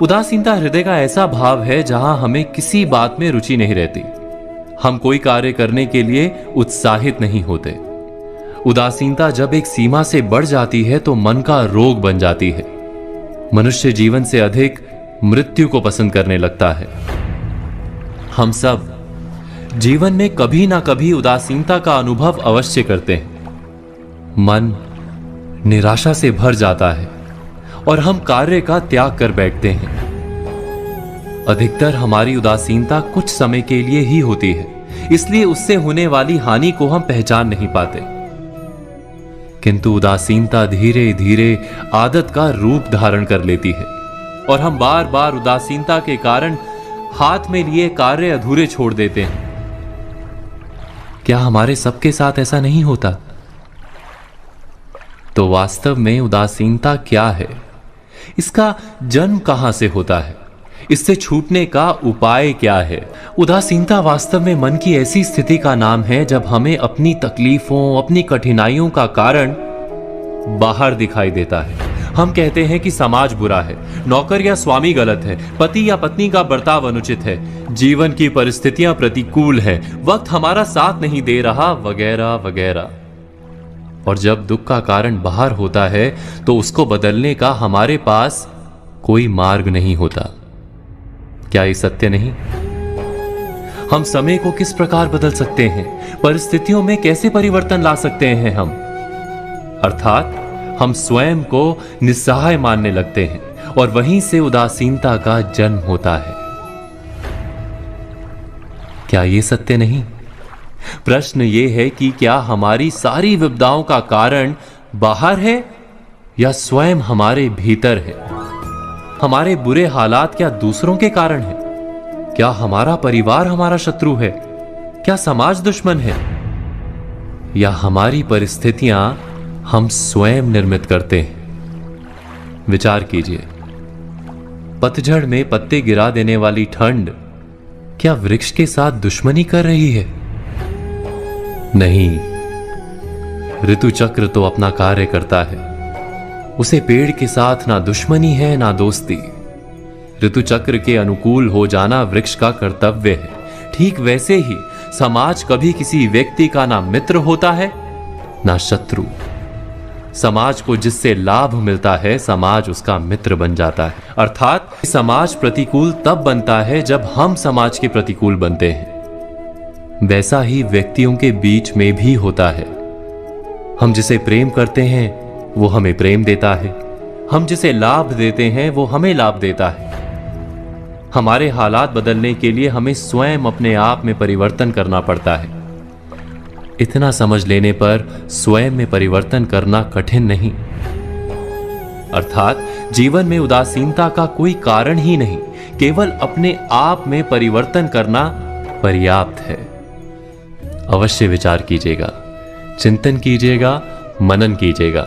उदासीनता हृदय का ऐसा भाव है जहां हमें किसी बात में रुचि नहीं रहती। हम कोई कार्य करने के लिए उत्साहित नहीं होते। उदासीनता जब एक सीमा से बढ़ जाती है तो मन का रोग बन जाती है। मनुष्य जीवन से अधिक मृत्यु को पसंद करने लगता है। हम सब जीवन में कभी ना कभी उदासीनता का अनुभव अवश्य करते हैं। मन निराशा से भर जाता है और हम कार्य का त्याग कर बैठते हैं। अधिकतर हमारी उदासीनता कुछ समय के लिए ही होती है, इसलिए उससे होने वाली हानि को हम पहचान नहीं पाते। किंतु उदासीनता धीरे धीरे आदत का रूप धारण कर लेती है और हम बार बार उदासीनता के कारण हाथ में लिए कार्य अधूरे छोड़ देते हैं। क्या हमारे सबके साथ ऐसा नहीं होता? तो वास्तव में उदासीनता क्या है? इसका जन्म कहां से होता है? इससे छूटने का उपाय क्या है? उदासीनता वास्तव में मन की ऐसी स्थिति का नाम है जब हमें अपनी तकलीफों, अपनी कठिनाइयों का कारण बाहर दिखाई देता है। हम कहते हैं कि समाज बुरा है, नौकर या स्वामी गलत है, पति या पत्नी का बर्ताव अनुचित है, जीवन की परिस्थितियां प्रतिकूल है, वक्त हमारा साथ नहीं दे रहा, वगैरह वगैरह। और जब दुख का कारण बाहर होता है तो उसको बदलने का हमारे पास कोई मार्ग नहीं होता। क्या ये सत्य नहीं? हम समय को किस प्रकार बदल सकते हैं? परिस्थितियों में कैसे परिवर्तन ला सकते हैं हम? अर्थात हम स्वयं को निस्सहाय मानने लगते हैं और वहीं से उदासीनता का जन्म होता है। क्या ये सत्य नहीं? प्रश्न ये है कि क्या हमारी सारी विपदाओं का कारण बाहर है या स्वयं हमारे भीतर है? हमारे बुरे हालात क्या दूसरों के कारण है? क्या हमारा परिवार हमारा शत्रु है? क्या समाज दुश्मन है? या हमारी परिस्थितियां हम स्वयं निर्मित करते हैं? विचार कीजिए। पतझड़ में पत्ते गिरा देने वाली ठंड क्या वृक्ष के साथ दुश्मनी कर रही है? नहीं, ऋतु चक्र तो अपना कार्य करता है। उसे पेड़ के साथ ना दुश्मनी है ना दोस्ती। ऋतु चक्र के अनुकूल हो जाना वृक्ष का कर्तव्य है। ठीक वैसे ही समाज कभी किसी व्यक्ति का ना मित्र होता है ना शत्रु। समाज को जिससे लाभ मिलता है समाज उसका मित्र बन जाता है। अर्थात समाज प्रतिकूल तब बनता है जब हम समाज के प्रतिकूल बनते हैं। वैसा ही व्यक्तियों के बीच में भी होता है। हम जिसे प्रेम करते हैं वो हमें प्रेम देता है, हम जिसे लाभ देते हैं वो हमें लाभ देता है। हमारे हालात बदलने के लिए हमें स्वयं अपने आप में परिवर्तन करना पड़ता है। इतना समझ लेने पर स्वयं में परिवर्तन करना कठिन नहीं। अर्थात जीवन में उदासीनता का कोई कारण ही नहीं, केवल अपने आप में परिवर्तन करना पर्याप्त है। अवश्य विचार कीजिएगा, चिंतन कीजिएगा, मनन कीजिएगा।